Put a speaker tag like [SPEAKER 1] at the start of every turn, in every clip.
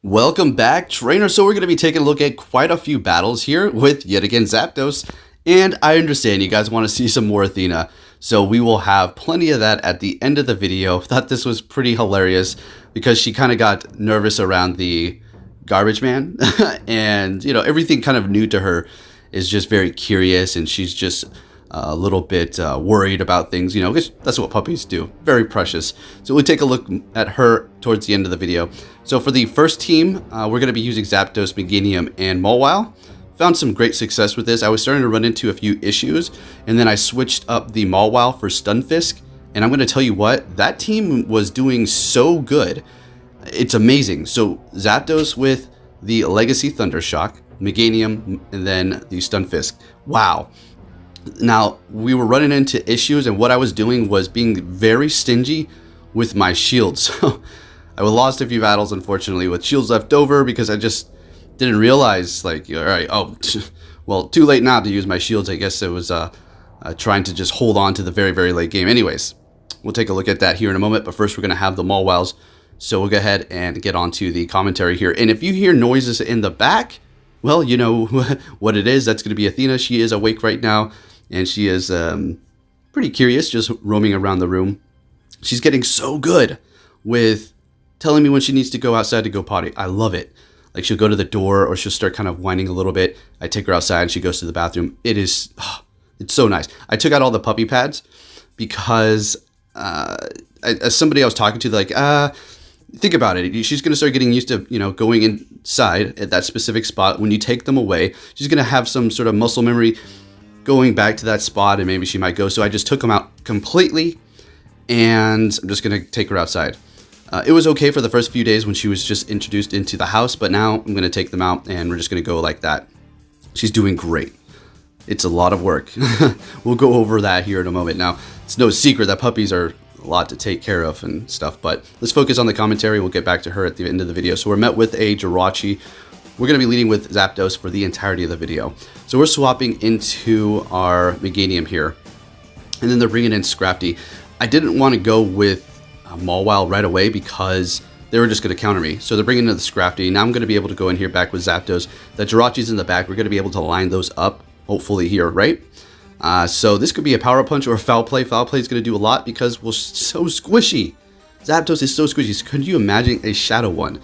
[SPEAKER 1] Welcome back, trainer. So we're going to be taking a look at quite a few battles here with yet again Zapdos. And I understand you guys want to see some more Athena. So we will have plenty of that at the end of the video. Thought this was pretty hilarious because she kind of got nervous around the garbage man. And, you know, everything kind of new to her is just very curious. And she's just a little bit worried about things, you know, because that's what puppies do. Very precious. So we'll take a look at her towards the end of the video. So for the first team, we're going to be using Zapdos, Meganium, and Mawile. Found some great success with this. I was starting to run into a few issues, and then I switched up the Mawile for Stunfisk. And I'm going to tell you what, that team was doing so good. It's amazing. So Zapdos with the Legacy Thundershock, Meganium, and then the Stunfisk. Wow. Now, we were running into issues, and what I was doing was being very stingy with my shields. So I lost a few battles, unfortunately, with shields left over because I just didn't realize, like, all right, oh, well, too late now to use my shields. I guess it was trying to just hold on to the very, very late game. Anyways, we'll take a look at that here in a moment, but first we're going to have the Mawiles. So we'll go ahead and get on to the commentary here. And if you hear noises in the back, well, you know what it is. That's going to be Athena. She is awake right now. And she is pretty curious, just roaming around the room. She's getting so good with telling me when she needs to go outside to go potty. I love it. Like, she'll go to the door or she'll start kind of whining a little bit. I take her outside and she goes to the bathroom. It's so nice. I took out all the puppy pads because as somebody I was talking to, like, think about it. She's going to start getting used to, you know, going inside at that specific spot. When you take them away, she's going to have some sort of muscle memory going back to that spot, and maybe she might go. So I just took them out completely, and I'm just going to take her outside. It was okay for the first few days when she was just introduced into the house, but now I'm going to take them out, and we're just going to go like that. She's doing great. It's a lot of work. We'll go over that here in a moment. Now, it's no secret that puppies are a lot to take care of and stuff, but let's focus on the commentary. We'll get back to her at the end of the video. So we're met with a Jirachi. We're going to be leading with Zapdos for the entirety of the video. So we're swapping into our Meganium here. And then they're bringing in Scrafty. I didn't want to go with Mawile right away because they were just going to counter me. So they're bringing in the Scrafty. Now I'm going to be able to go in here back with Zapdos. The Jirachi's in the back. We're going to be able to line those up, hopefully here, right? So this could be a Power Punch or a Foul Play. Foul Play is going to do a lot because we're so squishy. Zapdos is so squishy. So could you imagine a Shadow one?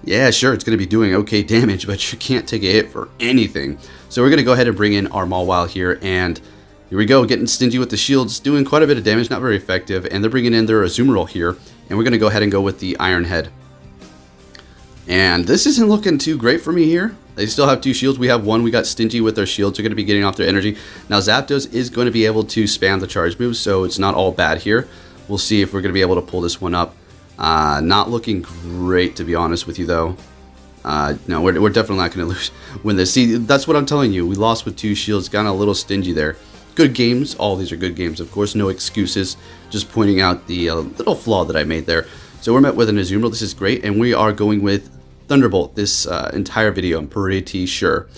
[SPEAKER 1] Yeah, sure, it's going to be doing okay damage, but you can't take a hit for anything. So we're going to go ahead and bring in our Mawile here, and here we go, getting stingy with the shields, doing quite a bit of damage, not very effective, and they're bringing in their Azumarill here, and we're going to go ahead and go with the Iron Head. And this isn't looking too great for me here. They still have two shields. We have one. We got stingy with their shields. They're going to be getting off their energy. Now, Zapdos is going to be able to spam the charge moves, so it's not all bad here. We'll see if we're going to be able to pull this one up. Not looking great, to be honest with you, though. No, we're definitely not going to win this. See, that's what I'm telling you. We lost with two shields, got a little stingy there. Good games. All these are good games, of course. No excuses. Just pointing out the little flaw that I made there. So we're met with an Azumarill. This is great, and we are going with Thunderbolt this entire video. I'm pretty sure.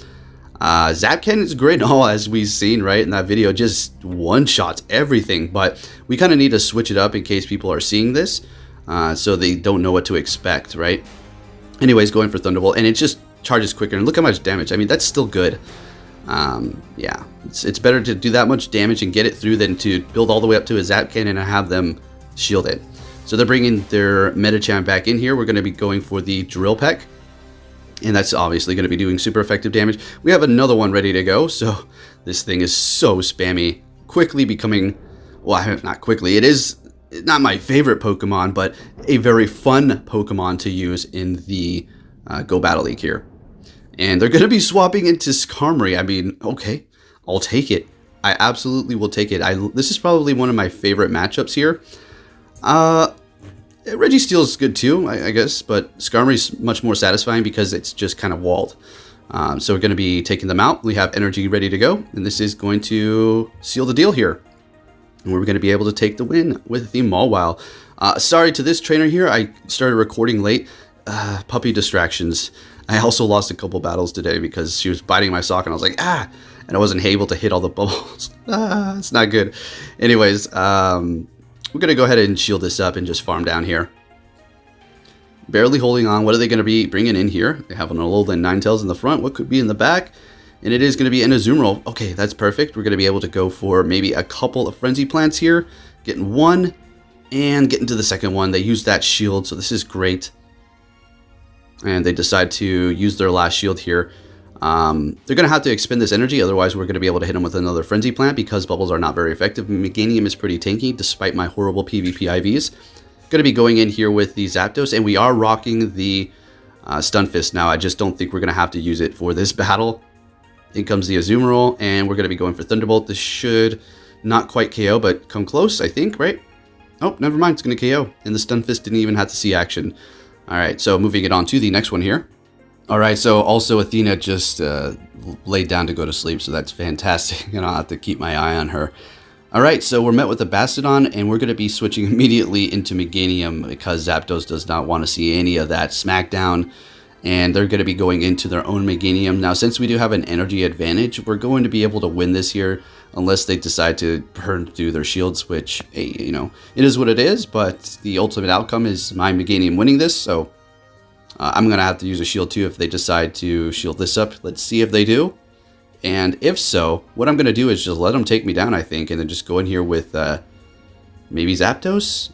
[SPEAKER 1] Zapcan is great and all, as we've seen, right, in that video. Just one-shots everything, but we kind of need to switch it up in case people are seeing this. So they don't know what to expect, right? Anyways, going for Thunderbolt, and it just charges quicker. And look how much damage. I mean, that's still good. Yeah, it's better to do that much damage and get it through than to build all the way up to a Zapcan and have them shield it. So they're bringing their Medicham back in here. We're going to be going for the Drill Peck, and that's obviously going to be doing super effective damage. We have another one ready to go, so this thing is so spammy. Quickly becoming, well, not quickly, it is not my favorite Pokemon, but a very fun Pokemon to use in the Go Battle League here. And they're going to be swapping into Skarmory. I mean, okay, I'll take it. I absolutely will take it. This is probably one of my favorite matchups here. Reggie Steele is good too, I guess, but Skarmory's much more satisfying because it's just kind of walled. So we're going to be taking them out. We have energy ready to go, and this is going to seal the deal here. And we're going to be able to take the win with the Mawile. Sorry to this trainer here. I started recording late. Puppy distractions. I also lost a couple battles today because she was biting my sock and I was like, ah! And I wasn't able to hit all the bubbles. It's not good. Anyways, we're going to go ahead and shield this up and just farm down here. barely holding on. What are they going to be bringing in here? They have an Alolan Ninetales in the front. What could be in the back? And it is going to be an Azumarill. Okay, that's perfect. We're going to be able to go for maybe a couple of Frenzy Plants here. Getting one and getting to the second one. They use that shield, so this is great. And they decide to use their last shield here. They're going to have to expend this energy, otherwise we're going to be able to hit them with another Frenzy Plant because bubbles are not very effective. Meganium is pretty tanky despite my horrible PvP IVs. Going to be going in here with the Zapdos, and we are rocking the Stunfisk now. I just don't think we're going to have to use it for this battle. In comes the Azumarill, and we're going to be going for Thunderbolt. This should not quite KO, but come close, I think, right? Oh, never mind, it's going to KO, and the Stunfisk didn't even have to see action. All right, so moving it on to the next one here. All right, so also Athina just laid down to go to sleep, so that's fantastic, and I'll have to keep my eye on her. All right, so we're met with a Bastiodon, and we're going to be switching immediately into Meganium because Zapdos does not want to see any of that smackdown, and they're going to be going into their own Meganium. Now, since we do have an energy advantage, we're going to be able to win this here unless they decide to burn through their shields, which, hey, you know, it is what it is, but the ultimate outcome is my Meganium winning this, so I'm going to have to use a shield too if they decide to shield this up. Let's see if they do. And if so, what I'm going to do is just let them take me down, I think, and then just go in here with maybe Zapdos.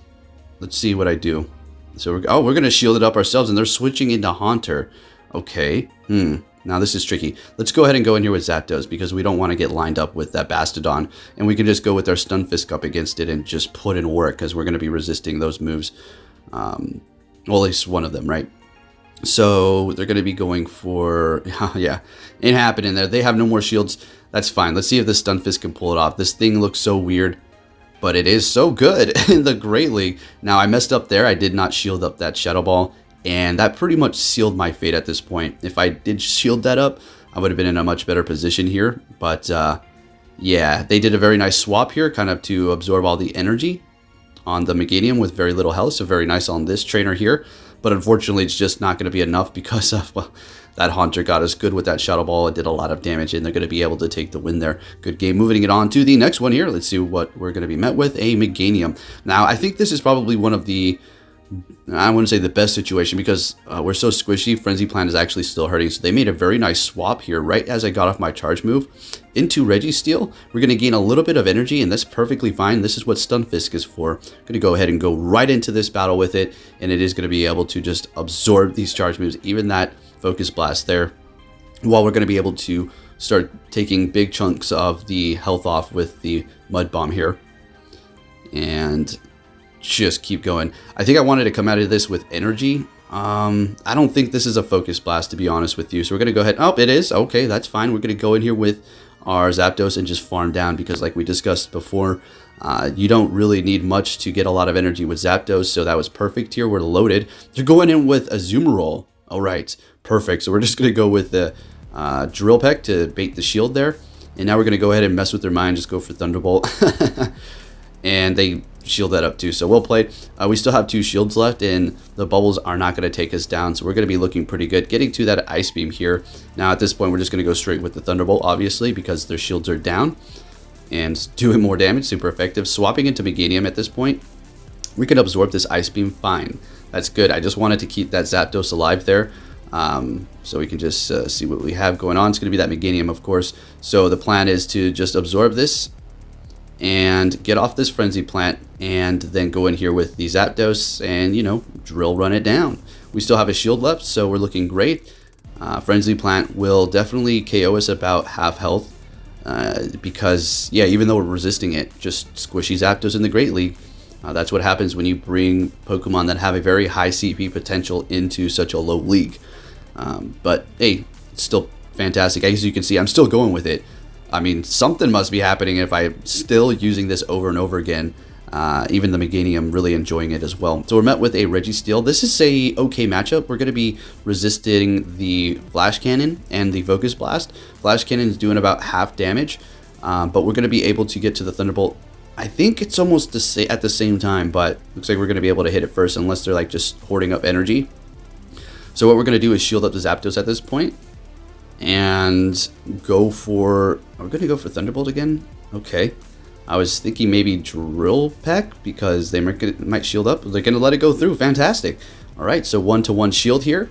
[SPEAKER 1] Let's see what I do. So we're going to shield it up ourselves, and they're switching into Haunter. Okay. Now this is tricky. Let's go ahead and go in here with Zapdos because we don't want to get lined up with that Bastiodon, and we can just go with our Stunfisk up against it and just put in work because we're going to be resisting those moves. Well, at least one of them, right? So they're going to be going for, yeah, it happened in there. They have no more shields. That's fine. Let's see if the Stunfisk can pull it off. This thing looks so weird, but it is so good in the Great League. Now, I messed up there. I did not shield up that Shadow Ball, and that pretty much sealed my fate at this point. If I did shield that up, I would have been in a much better position here. But, yeah, they did a very nice swap here, kind of to absorb all the energy on the Meganium with very little health. So very nice on this trainer here. But unfortunately, it's just not going to be enough because of, well, that Haunter got us good with that Shadow Ball. It did a lot of damage, and they're going to be able to take the win there. Good game. Moving it on to the next one here. Let's see what we're going to be met with. A Meganium. Now, I think this is probably one of the, I wouldn't say the best situation because we're so squishy. Frenzy Plant is actually still hurting. So they made a very nice swap here right as I got off my charge move into Reggie Steele. We're going to gain a little bit of energy, and that's perfectly fine. This is what Stunfisk is for. I'm going to go ahead and go right into this battle with it, and it is going to be able to just absorb these charge moves, even that Focus Blast there, while we're going to be able to start taking big chunks of the health off with the Mud Bomb here. And just keep going. I think I wanted to come out of this with energy. I don't think this is a Focus Blast, to be honest with you. So we're going to go ahead. Oh, it is. Okay, that's fine. We're going to go in here with our Zapdos and just farm down because, like we discussed before, you don't really need much to get a lot of energy with Zapdos. So that was perfect here. We're loaded. You're going in with Azumarill. All right, perfect. So we're just going to go with the Drill Peck to bait the shield there. And now we're going to go ahead and mess with their mind. Just go for Thunderbolt. And they shield that up too, so well played. We still have 2 shields left, and the bubbles are not going to take us down, so we're going to be looking pretty good. Getting to that Ice Beam here. Now at this point, we're just going to go straight with the Thunderbolt, obviously, because their shields are down and doing more damage, super effective. Swapping into Meganium at this point, we can absorb this Ice Beam fine. That's good. I just wanted to keep that Zapdos alive there. So we can just see what we have going on. It's going to be that Meganium, of course. So the plan is to just absorb this and get off this Frenzy Plant, and then go in here with the Zapdos and, you know, drill run it down. We still have a shield left, so we're looking great. Frenzy Plant will definitely KO us about half health because, yeah, even though we're resisting it, just squishy Zapdos in the Great League. That's what happens when you bring Pokemon that have a very high CP potential into such a low league. But, hey, it's still fantastic. As you can see, I'm still going with it. I mean, something must be happening if I'm still using this over and over again. Even the Meganium really enjoying it as well. So we're met with a Reggie Steele. This is a okay matchup. We're going to be resisting the Flash Cannon and the Focus Blast. Flash Cannon is doing about half damage, but we're going to be able to get to the Thunderbolt. I think it's almost at the same time, but looks like we're going to be able to hit it first unless they're like just hoarding up energy. So what we're going to do is shield up the Zapdos at this point and go for, we're going to go for Thunderbolt again. Okay. I was thinking maybe Drill Peck because they might shield up. They're going to let it go through. Fantastic. All right, so 1-to-1 shield here.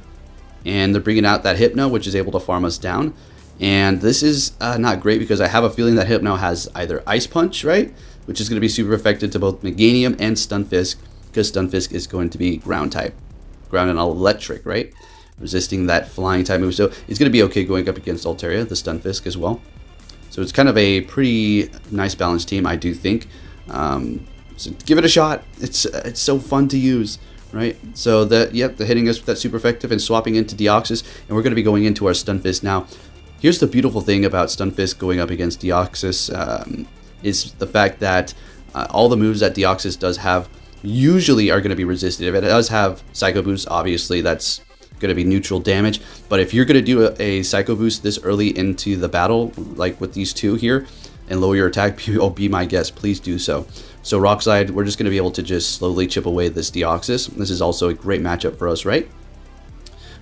[SPEAKER 1] And they're bringing out that Hypno, which is able to farm us down. And this is not great because I have a feeling that Hypno has either Ice Punch, right? Which is going to be super effective to both Meganium and Stunfisk, because Stunfisk is going to be ground type. Ground and electric, right? Resisting that flying type move. So it's going to be okay going up against Altaria, the Stunfisk as well. So it's kind of a pretty nice balanced team, I do think. So give it a shot. It's so fun to use. Right, so they're hitting us with that super effective and swapping into Deoxys, and we're going to be going into our Stunfisk now. Here's the beautiful thing about Stunfisk going up against Deoxys is the fact that all the moves that Deoxys does have usually are going to be resisted. If it does have Psycho Boost, obviously that's going to be neutral damage, but if you're going to do a Psycho Boost this early into the battle, like with these two here, and lower your attack, be my guest, please do so. So Rock Slide, we're just going to be able to just slowly chip away this Deoxys. This is also a great matchup for us, right?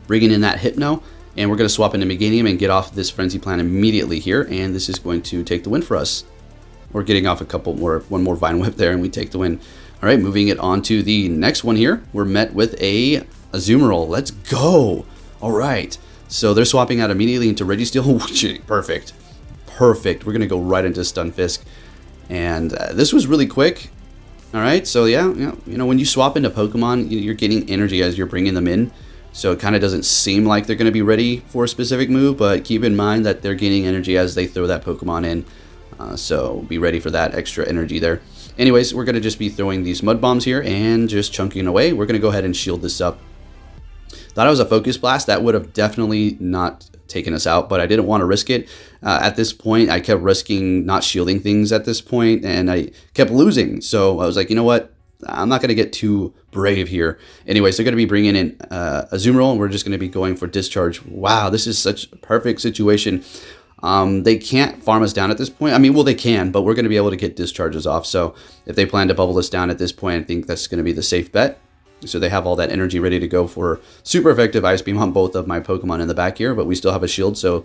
[SPEAKER 1] Bringing in that Hypno, and we're going to swap into Meganium and get off this Frenzy Plant immediately here, and this is going to take the win for us. We're getting off one more Vine Whip there, and we take the win. All right, moving it on to the next one here. We're met with a Azumarill. Let's go. All right, so they're swapping out immediately into Reggie Steele. Perfect. Perfect. We're going to go right into Stunfisk. And this was really quick. All right, so yeah, you know, when you swap into Pokemon, you're getting energy as you're bringing them in. So it kind of doesn't seem like they're going to be ready for a specific move, but keep in mind that they're gaining energy as they throw that Pokemon in. So be ready for that extra energy there. Anyways, we're going to just be throwing these Mud Bombs here and just chunking away. We're going to go ahead and shield this up. Thought it was a Focus Blast. That would have definitely not taken us out, but I didn't want to risk it. At this point, I kept risking not shielding things at this point, and I kept losing. So I was like, you know what? I'm not going to get too brave here. Anyways, they're going to be bringing in Azumarill, and we're just going to be going for Discharge. Wow, this is such a perfect situation. They can't farm us down at this point. I mean, well, they can, but we're going to be able to get Discharges off. So if they plan to bubble us down at this point, I think that's going to be the safe bet. So they have all that energy ready to go for super effective Ice Beam on both of my Pokemon in the back here, but we still have a shield, so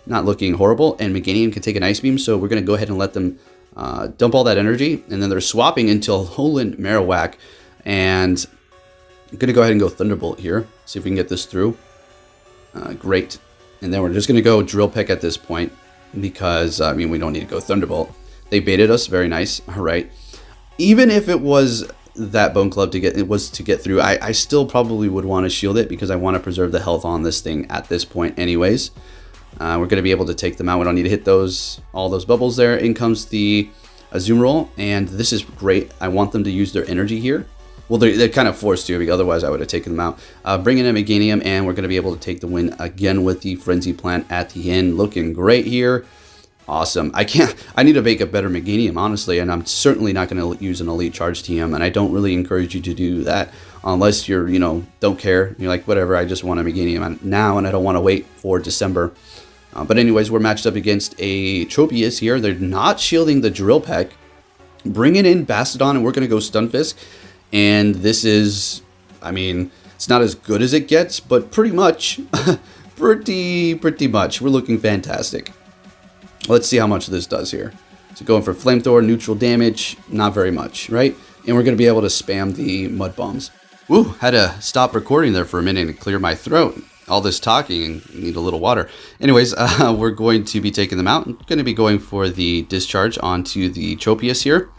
[SPEAKER 1] not looking horrible. And Meganium can take an Ice Beam, so we're going to go ahead and let them dump all that energy. And then they're swapping into Alolan Marowak, and I'm going to go ahead and go Thunderbolt here, see if we can get this through. Great. And then we're just going to go Drill Peck at this point, because, I mean, we don't need to go Thunderbolt. They baited us, very nice. All right. Even if it was that Bone Club to get through, I still probably would want to shield it because I want to preserve the health on this thing at this point anyways. We're going to be able to take them out. We don't need to hit all those bubbles there. In comes the Azumarill, and this is great. I want them to use their energy here. Well, they're kind of forced to, because otherwise I would have taken them out. Bringing in Meganium, and we're going to be able to take the win again with the Frenzy Plant at the end. Looking great here. Awesome. I need to make a better Meganium, honestly, and I'm certainly not going to use an Elite Charge TM, and I don't really encourage you to do that unless you're, don't care. You're like, whatever, I just want a Meganium now, and I don't want to wait for December. But anyways, we're matched up against a Tropius here. They're not shielding the Drill Peck. Bringing in Bastodon, and we're going to go Stunfisk. And this is, I mean, it's not as good as it gets, but pretty much, pretty much. We're looking fantastic. Let's see how much this does here. So going for Flamethrower, neutral damage, not very much, right? And we're going to be able to spam the Mud Bombs. Woo, had to stop recording there for a minute and clear my throat. All this talking and need a little water. Anyways, we're going to be taking them out. I'm going to be going for the Discharge onto the Tropius here.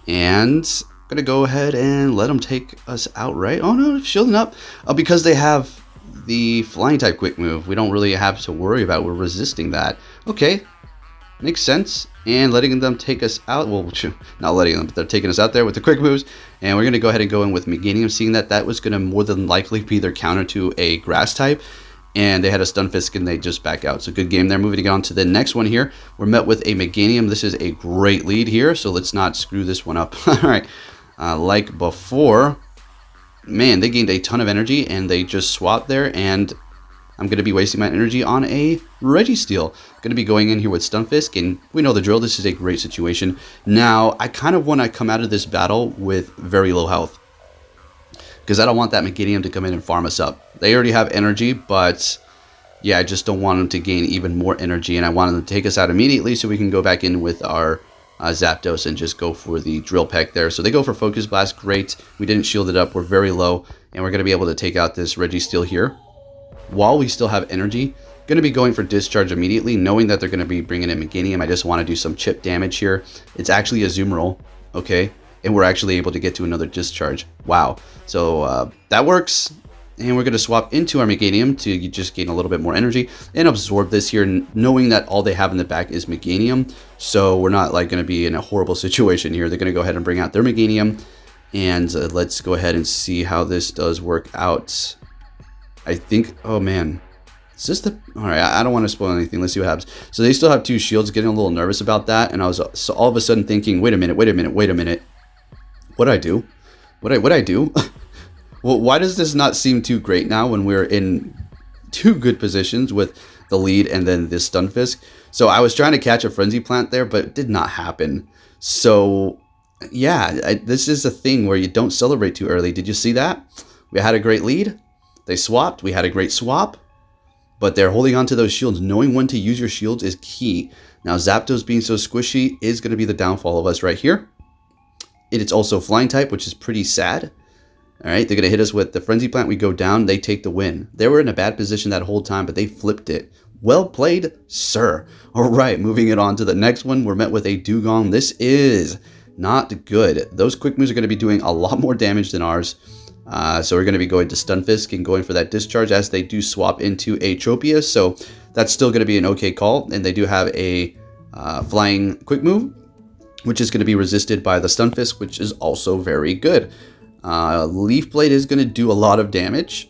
[SPEAKER 1] And I'm going to go ahead and let them take us out, right? Oh no, shielding up. Because they have the Flying type quick move, we don't really have to worry about. We're resisting that. Okay, makes sense. And letting them take us out, well, not letting them, but they're taking us out there with the quick moves. And we're going to go ahead and go in with Meganium, seeing that was going to more than likely be their counter to a Grass type. And they had a Stunfisk and they just back out. So good game there. Moving on to the next one here. We're met with a Meganium. This is a great lead here, so let's not screw this one up. All right, like before, man, they gained a ton of energy and they just swapped there, and I'm going to be wasting my energy on a Reggie Steele. Going to be going in here with Stunfisk, and we know the drill. This is a great situation. Now, I kind of want to come out of this battle with very low health, because I don't want that Meganium to come in and farm us up. They already have energy, but yeah, I just don't want them to gain even more energy, and I want them to take us out immediately so we can go back in with our Zapdos and just go for the Drill Peck there. So they go for Focus Blast. Great. We didn't shield it up. We're very low. And we're going to be able to take out this Reggie Steele here. While we still have energy, going to be going for Discharge immediately, knowing that they're going to be bringing in Meganium. I just want to do some chip damage here. It's actually a Azumarill, okay? And we're actually able to get to another Discharge. Wow. So that works. And we're going to swap into our Meganium to just gain a little bit more energy and absorb this here, knowing that all they have in the back is Meganium. So we're not like going to be in a horrible situation here. They're going to go ahead and bring out their Meganium. And let's go ahead and see how this does work out. I think, oh man. Is this the, all right, I don't want to spoil anything. Let's see what happens. So they still have 2 shields, getting a little nervous about that. And I was so all of a sudden thinking, wait a minute. What'd I do? What'd I do? Well, why does this not seem too great now when we're in 2 good positions with the lead and then this Stunfisk? So I was trying to catch a Frenzy Plant there, but it did not happen. So yeah, this is a thing where you don't celebrate too early. Did you see that? We had a great lead. They swapped. We had a great swap. But they're holding on to those shields. Knowing when to use your shields is key. Now, Zapdos being so squishy is going to be the downfall of us right here. It's also Flying type, which is pretty sad. All right, they're going to hit us with the Frenzy Plant. We go down. They take the win. They were in a bad position that whole time, but they flipped it. Well played, sir. All right, moving it on to the next one. We're met with a Dugong. This is not good. Those quick moves are going to be doing a lot more damage than ours. So we're going to be going to Stunfisk and going for that Discharge as they do swap into a Tropius. So that's still going to be an okay call. And they do have a Flying quick move, which is going to be resisted by the Stunfisk, which is also very good. Leaf Blade is going to do a lot of damage,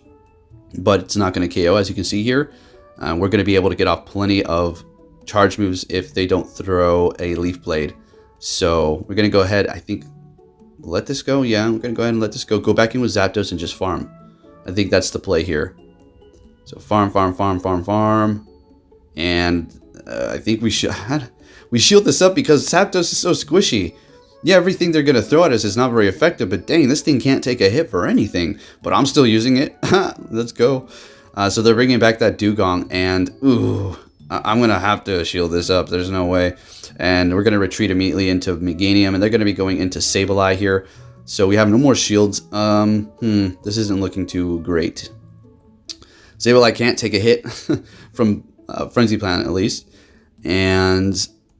[SPEAKER 1] but it's not going to KO, as you can see here. We're going to be able to get off plenty of charge moves if they don't throw a Leaf Blade. So we're going to go ahead, I think, let this go. Yeah, we're going to go ahead and let this go. Go back in with Zapdos and just farm. I think that's the play here. So farm. And I think we shield this up because Zapdos is so squishy. Yeah, everything they're going to throw at us is not very effective, but dang, this thing can't take a hit for anything. But I'm still using it. Let's go. So they're bringing back that Dugong, and ooh, I'm going to have to shield this up. There's no way. And we're going to retreat immediately into Meganium, and they're going to be going into Sableye here. So we have no more shields. This isn't looking too great. Sableye can't take a hit from Frenzy Plant, at least. And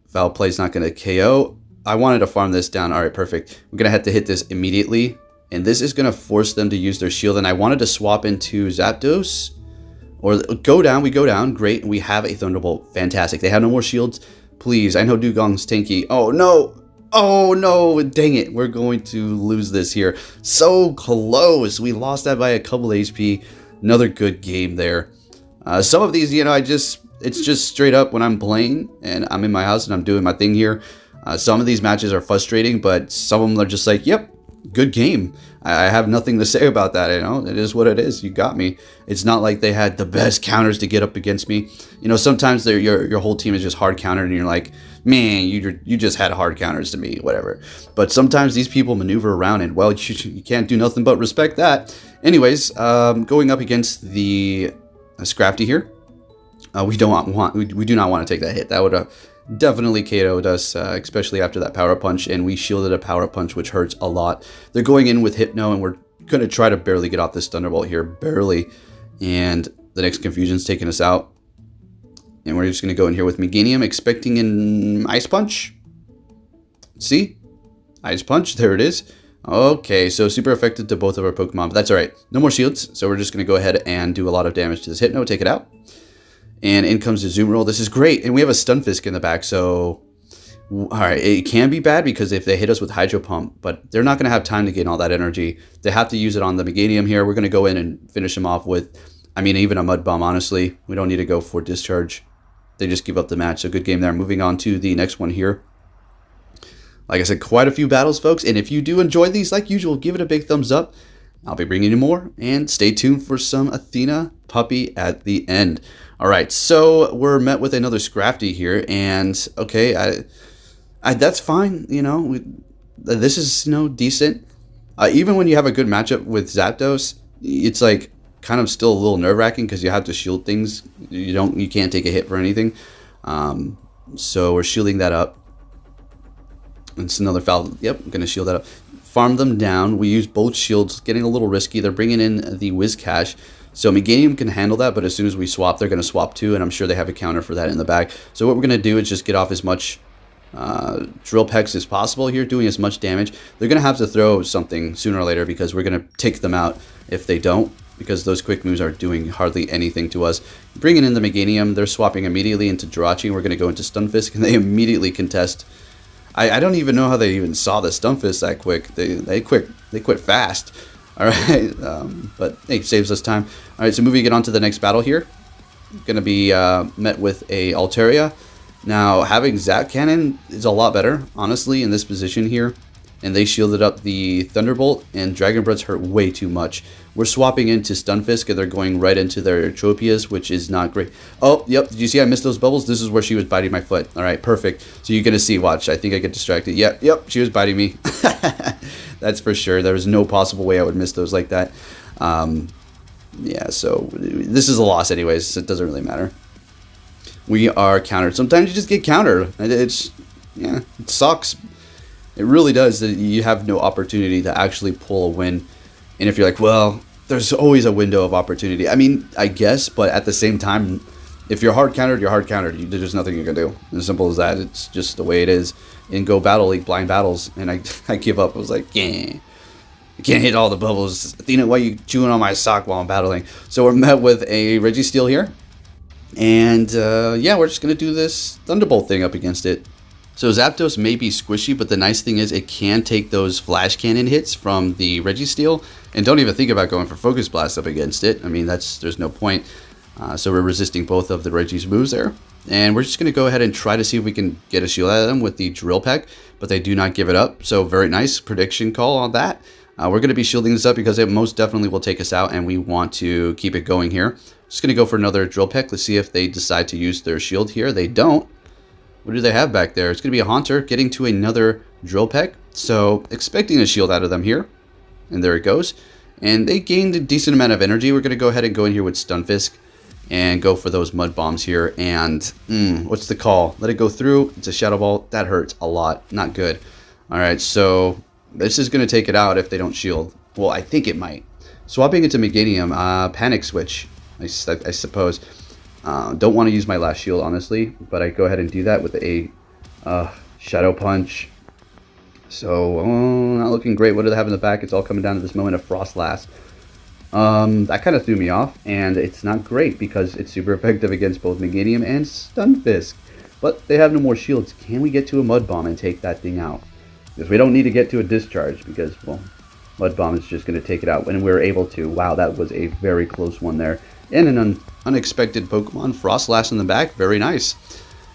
[SPEAKER 1] Foul Play's not going to KO. I wanted to farm this down. All right, perfect. We're going to have to hit this immediately. And this is going to force them to use their shield. And I wanted to swap into Zapdos. Or go down. We go down. Great. We have a Thunderbolt. Fantastic. They have no more shields. Please. I know Dugong's tanky. Oh, no. Oh, no. Dang it. We're going to lose this here. So close. We lost that by a couple HP. Another good game there. Some of these, you know, it's just straight up when I'm playing. And I'm in my house and I'm doing my thing here. Some of these matches are frustrating, but some of them are just like, yep, good game. I have nothing to say about that, you know. It is what it is. You got me. It's not like they had the best counters to get up against me. You know, sometimes your whole team is just hard countered, and you're like, man, you just had hard counters to me, whatever. But sometimes these people maneuver around, and, well, you can't do nothing but respect that. Anyways, going up against the Scrafty here. We do not want to take that hit. That would definitely KO'd us, especially after that Power Punch, and we shielded a Power Punch, which hurts a lot. They're going in with Hypno, and we're going to try to barely get off this Thunderbolt here, barely. And the next Confusion's taking us out. And we're just going to go in here with Meganium, expecting an Ice Punch. See? Ice Punch, there it is. Okay, so super effective to both of our Pokemon, but that's all right. No more shields, so we're just going to go ahead and do a lot of damage to this Hypno, take it out. And in comes the Azumarill. This is great. And we have a Stunfisk in the back. So, all right, it can be bad because if they hit us with Hydro Pump, but they're not going to have time to gain all that energy. They have to use it on the Meganium here. We're going to go in and finish him off with, I mean, even a Mud Bomb, honestly. We don't need to go for Discharge. They just give up the match. So good game there. Moving on to the next one here. Like I said, quite a few battles, folks. And if you do enjoy these, like usual, give it a big thumbs up. I'll be bringing you more. And stay tuned for some Athina puppy at the end. All right, so we're met with another Scrafty here, and okay, that's fine. You know, this is, you know, decent. Even when you have a good matchup with Zapdos, it's like kind of still a little nerve-wracking because you have to shield things. You can't take a hit for anything. So we're shielding that up. It's another foul. Yep, I'm going to shield that up. Farm them down. We use both shields, getting a little risky. They're bringing in the Whiscash. So Meganium can handle that, but as soon as we swap, they're going to swap too, and I'm sure they have a counter for that in the back. So what we're going to do is just get off as much Drill Pecks as possible here, doing as much damage. They're going to have to throw something sooner or later because we're going to take them out if they don't, because those quick moves are doing hardly anything to us. Bringing in the Meganium, they're swapping immediately into Jirachi. We're going to go into Stunfisk, and they immediately contest. I don't even know how they even saw the Stunfisk that quick. They quit fast. All right, but hey, saves us time. All right, so moving it on to the next battle here. Going to be met with a Altaria. Now, having Zap Cannon is a lot better, honestly, in this position here. And they shielded up the Thunderbolt, and Dragon Breaths hurt way too much. We're swapping into Stunfisk, and they're going right into their Tropius, which is not great. Oh, yep, did you see I missed those bubbles? This is where she was biting my foot. All right, perfect. So you're going to see, watch, I think I get distracted. Yep, she was biting me. That's for sure. There was no possible way I would miss those like that. Yeah, so this is a loss anyways, so it doesn't really matter. We are countered. Sometimes you just get countered. It sucks. It really does that you have no opportunity to actually pull a win. And if you're like, well, there's always a window of opportunity. I mean, I guess, but at the same time, if you're hard countered, you're hard countered. There's nothing you can do. As simple as that. It's just the way it is in Go Battle League blind battles. And I give up. I was like, yeah, I can't hit all the bubbles. Athena, why are you chewing on my sock while I'm battling? So we're met with a Reggie Steele here. And yeah, we're just going to do this Thunderbolt thing up against it. So Zapdos may be squishy, but the nice thing is it can take those Flash Cannon hits from the Reggie Steele. And don't even think about going for Focus Blast up against it. I mean, there's no point. So we're resisting both of the Reggie's moves there. And we're just going to go ahead and try to see if we can get a shield out of them with the Drill Peck. But they do not give it up. So very nice prediction call on that. We're going to be shielding this up because it most definitely will take us out. And we want to keep it going here. Just going to go for another Drill Peck. Let's see if they decide to use their shield here. They don't. What do they have back there? It's going to be a Haunter getting to another Drill Peck. So expecting a shield out of them here. And there it goes. And they gained a decent amount of energy. We're going to go ahead and go in here with Stunfisk. And go for those Mud Bombs here. And what's the call? Let it go through. It's a Shadow Ball. That hurts a lot. Not good. Alright, so this is going to take it out if they don't shield. Well, I think it might. Swapping into Meganium. Panic Switch, I suppose. Don't want to use my last shield, honestly, but I go ahead and do that with a Shadow Punch. So, not looking great. What do they have in the back? It's all coming down to this moment of Frost Last. That kind of threw me off, and it's not great because it's super effective against both Meganium and Stunfisk. But they have no more shields. Can we get to a Mud Bomb and take that thing out? Because we don't need to get to a Discharge because, well, Mud Bomb is just going to take it out when we're able to. Wow, that was a very close one there. And an unexpected Pokemon, Frostlass in the back. Very nice.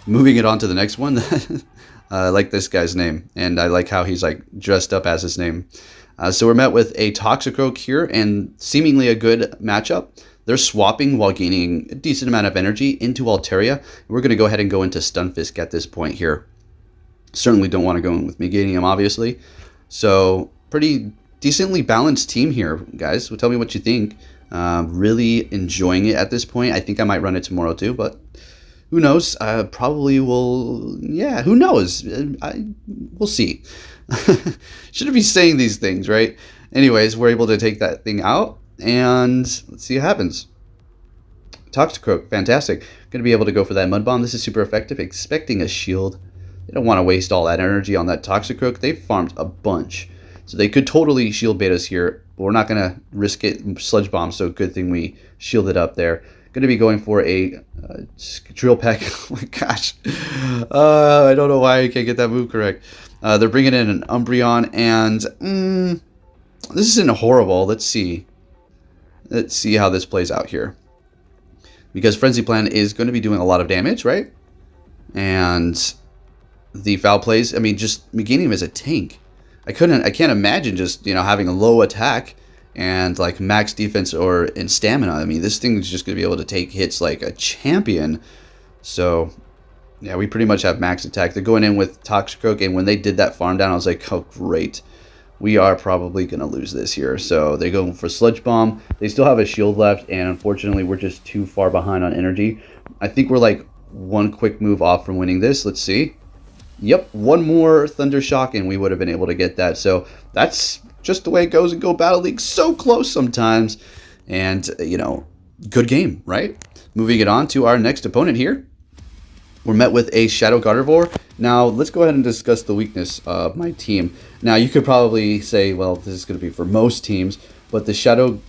[SPEAKER 1] Moving it on to the next one. I like this guy's name. And I like how he's like dressed up as his name. So we're met with a Toxicroak here. And seemingly a good matchup. They're swapping while gaining a decent amount of energy into Altaria. We're going to go ahead and go into Stunfisk at this point here. Certainly don't want to go in with Meganium, obviously. So pretty decently balanced team here, guys. Well, tell me what you think. Really enjoying it at this point. I think I might run it tomorrow too, but who knows? Probably will. Yeah, who knows? We'll see. Shouldn't be saying these things, right? Anyways, we're able to take that thing out, and let's see what happens. Toxicroak, fantastic. Going to be able to go for that Mud Bomb. This is super effective. Expecting a shield. They don't want to waste all that energy on that Toxicroak. They farmed a bunch. So they could totally shield bait us here, but we're not going to risk it. Sludge Bomb, so good thing we shielded up there. Going to be going for a Drill Peck. Oh my gosh. I don't know why I can't get that move correct. They're bringing in an Umbreon, and this isn't horrible. Let's see. Let's see how this plays out here. Because Frenzy Plan is going to be doing a lot of damage, right? And the foul plays, I mean, just Meganium is a tank. I can't imagine just, having a low attack and like max defense or in stamina. I mean, this thing is just going to be able to take hits like a champion. So, yeah, we pretty much have max attack. They're going in with Toxicroak, and when they did that farm down, I was like, oh, great. We are probably going to lose this here. So they go for Sludge Bomb. They still have a shield left, and unfortunately, we're just too far behind on energy. I think we're like one quick move off from winning this. Let's see. Yep, one more Thundershock and we would have been able to get that. So that's just the way it goes in Go Battle League. So close sometimes. And, you know, good game, right? Moving it on to our next opponent here. We're met with a Shadow Gardevoir. Now, let's go ahead and discuss the weakness of my team. Now, you could probably say, well, this is going to be for most teams, but the Shadow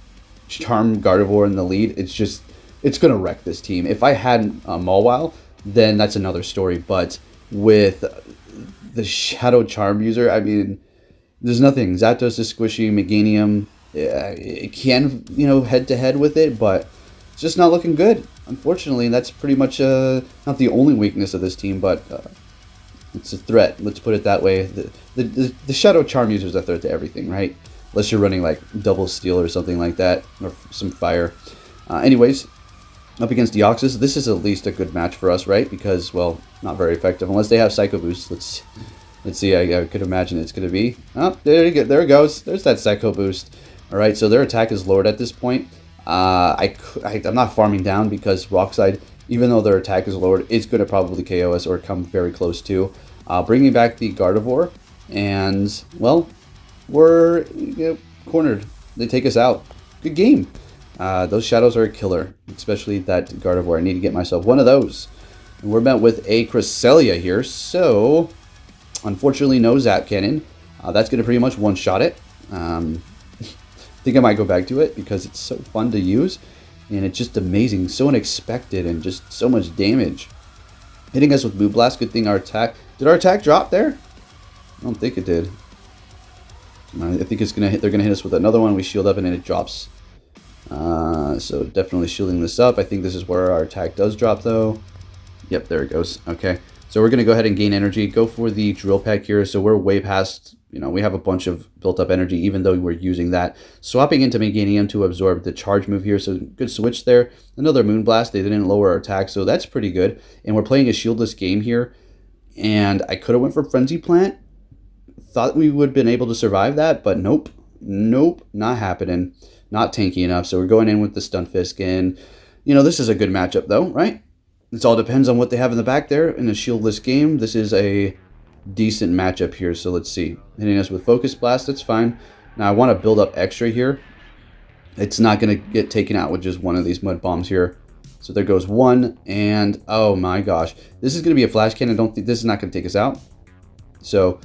[SPEAKER 1] Charm Gardevoir in the lead, it's going to wreck this team. If I had Mawile, then that's another story, but with the Shadow Charm user, I mean, there's nothing. Zapdos is squishy, Meganium, it can, you know, head-to-head with it, but it's just not looking good. Unfortunately, that's pretty much not the only weakness of this team, but it's a threat. Let's put it that way. The Shadow Charm user is a threat to everything, right? Unless you're running like double steel or something like that, or some fire. Anyways, up against Deoxys, this is at least a good match for us, right? Because, well, not very effective unless they have Psycho Boost. Let's see. I could imagine it's going to be. Oh, there you go. There it goes. There's that Psycho Boost. All right, so their attack is lowered at this point. I'm not farming down because Rock-Slide, even though their attack is lowered, it's going to probably KO us or come very close to. Bringing back the Gardevoir, and, well, we're cornered. They take us out. Good game. Those Shadows are a killer, especially that Gardevoir. I need to get myself one of those. And we're met with a Cresselia here, so unfortunately no Zap Cannon. That's going to pretty much one-shot it. I think I might go back to it because it's so fun to use, and it's just amazing, so unexpected, and just so much damage. Hitting us with Moon Blast. Good thing our attack... Did our attack drop there? I don't think it did. I think it's gonna hit. They're gonna hit us with another one. We shield up and then it drops. So definitely shielding this up. I think this is where our attack does drop though. Yep, there it goes. Okay, so we're gonna go ahead and gain energy. Go for the Drill Peck here. So we're way past. You know, we have a bunch of built up energy, even though we're using that. Swapping into Meganium to absorb the charge move here. So good switch there. Another Moonblast. They didn't lower our attack, so that's pretty good. And we're playing a shieldless game here. And I could have went for Frenzy Plant. Thought we would have been able to survive that, but nope. Nope, not happening. Not tanky enough. So we're going in with the Stunfisk. And, you know, this is a good matchup, though, right? It all depends on what they have in the back there in a shieldless game. This is a decent matchup here, so let's see. Hitting us with Focus Blast, that's fine. Now I want to build up extra here. It's not going to get taken out with just one of these Mud Bombs here. So there goes one, and oh my gosh. This is going to be a Flash Cannon. I don't think this is not going to take us out. So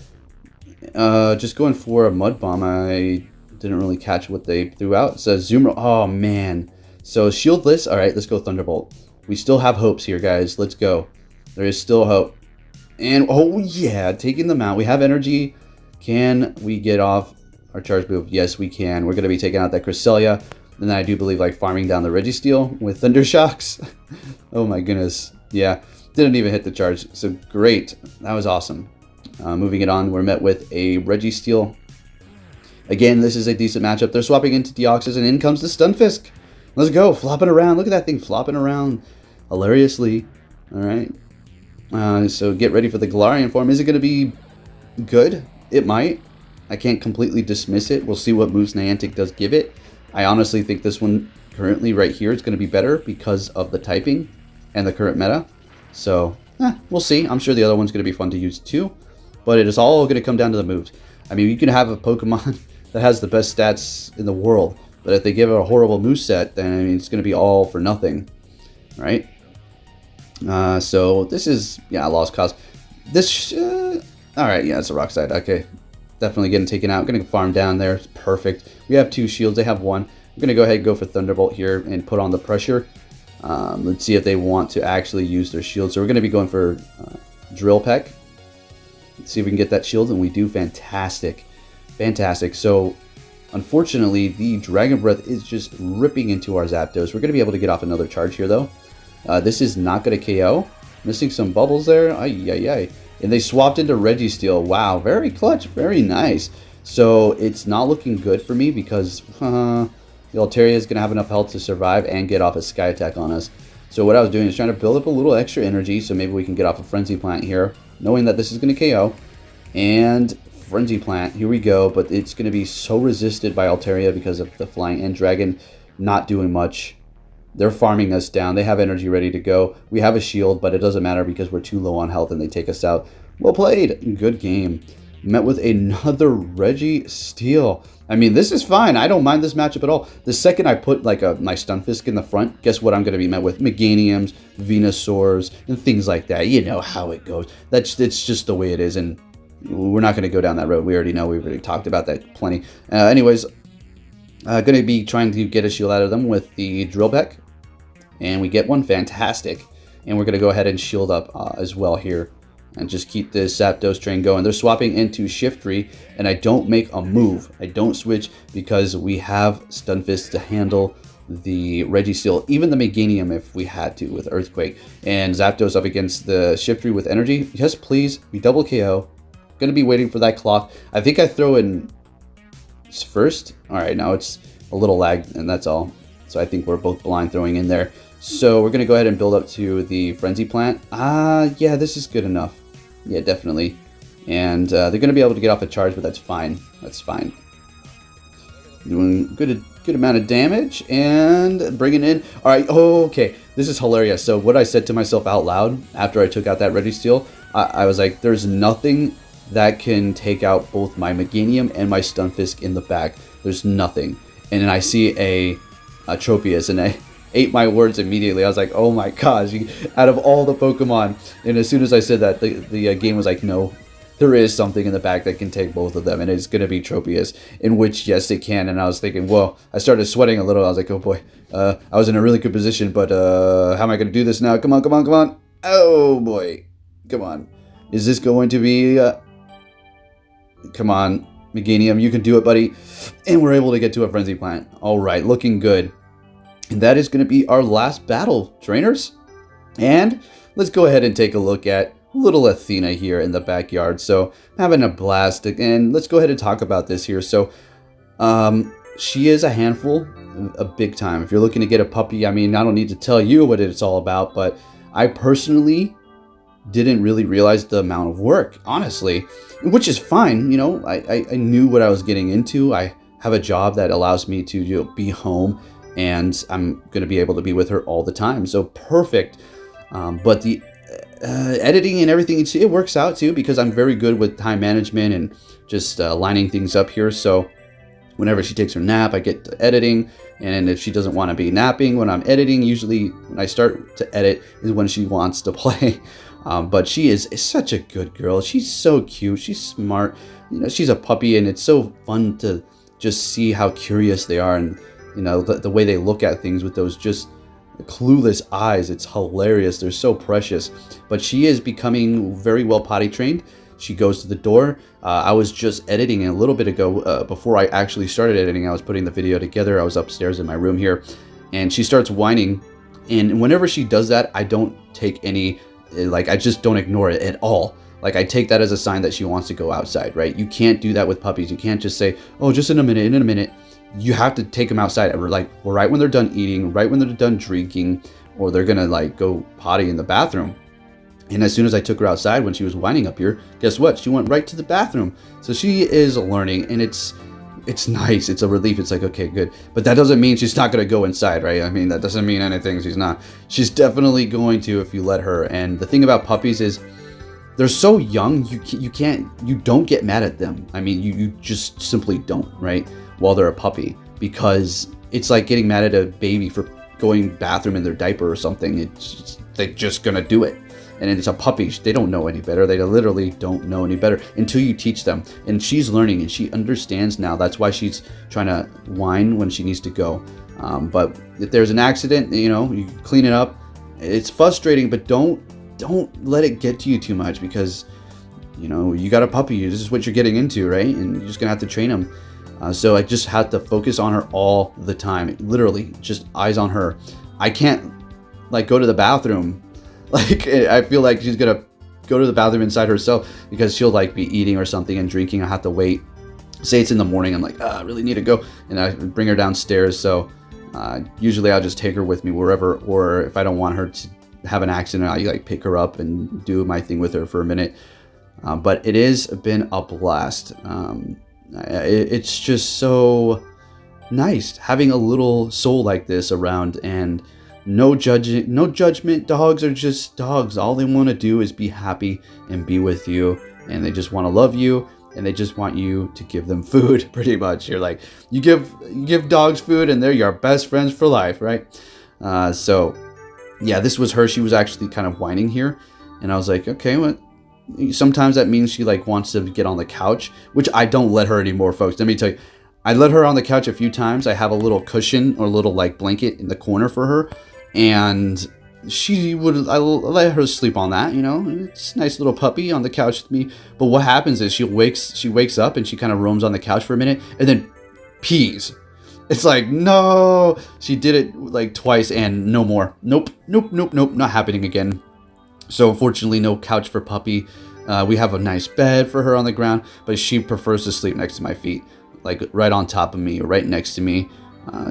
[SPEAKER 1] just going for a Mud Bomb. I didn't really catch what they threw out. So Azumarill, oh man. So shieldless, alright, let's go Thunderbolt. We still have hopes here, guys. Let's go. There is still hope. And, oh yeah, taking them out. We have energy. Can we get off our charge move? Yes, we can. We're going to be taking out that Cresselia. And then I do believe, like, farming down the Reggie Steele with Thundershocks. Oh my goodness. Yeah, didn't even hit the charge. So, great. That was awesome. Moving it on, we're met with a Reggie Steele. Again, this is a decent matchup. They're swapping into Deoxys, and in comes the Stunfisk. Let's go. Flopping around. Look at that thing flopping around hilariously. All right. So get ready for the Galarian form. Is it going to be good? It might. I can't completely dismiss it. We'll see what moves Niantic does give it. I honestly think this one currently right here is going to be better because of the typing and the current meta. So we'll see. I'm sure the other one's going to be fun to use too. But it is all going to come down to the moves. I mean, you can have a Pokemon that has the best stats in the world. But if they give it a horrible moveset, then I mean, it's going to be all for nothing. Right? So this is, yeah, lost cause. This, alright, yeah, it's a Rock-Slide. Okay, definitely getting taken out. Going to farm down there. It's perfect. We have two shields. They have one. I'm going to go ahead and go for Thunderbolt here and put on the pressure. Let's see if they want to actually use their shield. So we're going to be going for Drill Peck. Let's see if we can get that shield, and we do. Fantastic. Fantastic. So, unfortunately, the Dragon Breath is just ripping into our Zapdos. We're going to be able to get off another charge here, though. This is not going to KO. Missing some bubbles there. Ay, ay, ay. And they swapped into Reggie Steele. Wow, very clutch. Very nice. So it's not looking good for me because the Altaria is going to have enough health to survive and get off a Sky Attack on us. So what I was doing is trying to build up a little extra energy so maybe we can get off a Frenzy Plant here, knowing that this is going to KO. And Frenzy Plant, here we go. But it's going to be so resisted by Altaria because of the Flying End Dragon not doing much. They're farming us down. They have energy ready to go. We have a shield, but it doesn't matter because we're too low on health and they take us out. Well played. Good game. Met with another Reggie Steele. I mean, this is fine. I don't mind this matchup at all. The second I put like my Stunfisk in the front, guess what I'm going to be met with? Meganiums, Venusaurs, and things like that. You know how it goes. It's just the way it is, and we're not going to go down that road. We already know. We've already talked about that plenty. Anyways, going to be trying to get a shield out of them with the Drill Peck, and we get one. Fantastic. And we're going to go ahead and shield up as well here. And just keep this Zapdos train going. They're swapping into Shiftry, and I don't make a move. I don't switch because we have Stunfisk to handle the Reggie Steele, even the Meganium if we had to with Earthquake. And Zapdos up against the Shiftry with Energy. Yes, please. We double KO. Gonna be waiting for that clock. I think I throw in first. All right, now it's a little lagged, and that's all. So I think we're both blind throwing in there. So we're gonna go ahead and build up to the Frenzy Plant. Yeah, this is good enough. Yeah, definitely. And they're going to be able to get off a charge, but that's fine. That's fine. Doing good amount of damage and bringing in. All right. Oh, okay. This is hilarious. So what I said to myself out loud after I took out that Reggie Steele, I was like, there's nothing that can take out both my Meganium and my Stunfisk in the back. There's nothing. And then I see a Tropius, and I ate my words immediately. I was like, oh my gosh, out of all the Pokemon. And as soon as I said that, the game was like, no, there is something in the back that can take both of them, and it's going to be Tropius, in which, yes, it can. And I was thinking, whoa, I started sweating a little. I was like, oh boy, I was in a really good position, but how am I going to do this now? Come on, come on, come on. Oh boy, come on. Is this going to be... Come on, Meganium, you can do it, buddy. And we're able to get to a Frenzy Plant. All right, looking good. And that is going to be our last battle, trainers. And let's go ahead and take a look at little Athina here in the backyard. So having a blast. And let's go ahead and talk about this here. So she is a handful, a big time. If you're looking to get a puppy, I mean, I don't need to tell you what it's all about. But I personally didn't really realize the amount of work, honestly. Which is fine. You know, I knew what I was getting into. I have a job that allows me to be home. And I'm going to be able to be with her all the time. So perfect. But the editing and everything, it works out too, because I'm very good with time management and just lining things up here. So whenever she takes her nap, I get to editing. And if she doesn't want to be napping when I'm editing, usually when I start to edit is when she wants to play. But she is such a good girl. She's so cute. She's smart. You know, she's a puppy, and it's so fun to just see how curious they are, and you know, the way they look at things with those just clueless eyes. It's hilarious. They're so precious. But she is becoming very well potty trained. She goes to the door. I was just editing a little bit ago. Before I actually started editing, I was putting the video together. I was upstairs in my room here. And she starts whining. And whenever she does that, I don't take any, like, I just don't ignore it at all. Like, I take that as a sign that she wants to go outside, right? You can't do that with puppies. You can't just say, oh, just in a minute. You have to take them outside, like right when they're done eating, right when they're done drinking, or they're gonna like go potty in the bathroom. And as soon as I took her outside when she was whining up here, guess what? She went right to the bathroom. So she is learning, and it's nice. It's a relief. It's like, okay, good. But that doesn't mean she's not gonna go inside, right? I mean, that doesn't mean anything. She's not. She's definitely going to if you let her. And the thing about puppies is, they're so young. You don't get mad at them. I mean, you just simply don't, right? While they're a puppy, because it's like getting mad at a baby for going bathroom in their diaper or something. They're just gonna do it. And it's a puppy. They don't know any better. They literally don't know any better until you teach them. And she's learning, and she understands now. That's why she's trying to whine when she needs to go. But if there's an accident, you know, you clean it up. It's frustrating, but don't let it get to you too much, because you know, you got a puppy. This is what you're getting into, right? And you're just gonna have to train them. So I just had to focus on her all the time. Literally, just eyes on her. I can't, like, go to the bathroom. Like, I feel like she's going to go to the bathroom inside herself, because she'll, like, be eating or something and drinking. I have to wait. Say it's in the morning. I'm like, I really need to go. And I bring her downstairs. So usually I'll just take her with me wherever. Or if I don't want her to have an accident, I'll, like, pick her up and do my thing with her for a minute. But it has been a blast. It's just so nice having a little soul like this around, and No judging, no judgment. Dogs are just dogs. All they want to do is be happy and be with you, and they just want to love you, and they just want you to give them food. Pretty much, you're like, you give dogs food, and they're your best friends for life, right? So yeah, this was her. She was actually kind of whining here, and I was like, okay, what? Sometimes that means she like wants to get on the couch, which I don't let her anymore, folks. Let me tell you, I let her on the couch a few times. I have a little cushion or a little like blanket in the corner for her, and I let her sleep on that. You know, it's a nice little puppy on the couch with me. But what happens is she wakes up and she kind of roams on the couch for a minute and then pees. It's like, no, she did it like twice and no more. Nope, not happening again. So unfortunately, no couch for puppy. We have a nice bed for her on the ground, but she prefers to sleep next to my feet, like right on top of me, or right next to me.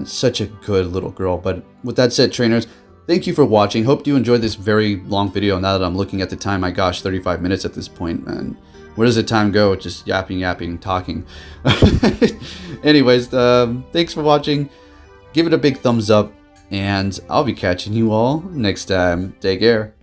[SPEAKER 1] Such a good little girl. But with that said, trainers, thank you for watching. Hope you enjoyed this very long video. Now that I'm looking at the time, my gosh, 35 minutes at this point, and where does the time go? Just yapping, talking. Anyways, thanks for watching. Give it a big thumbs up, and I'll be catching you all next time. Take care.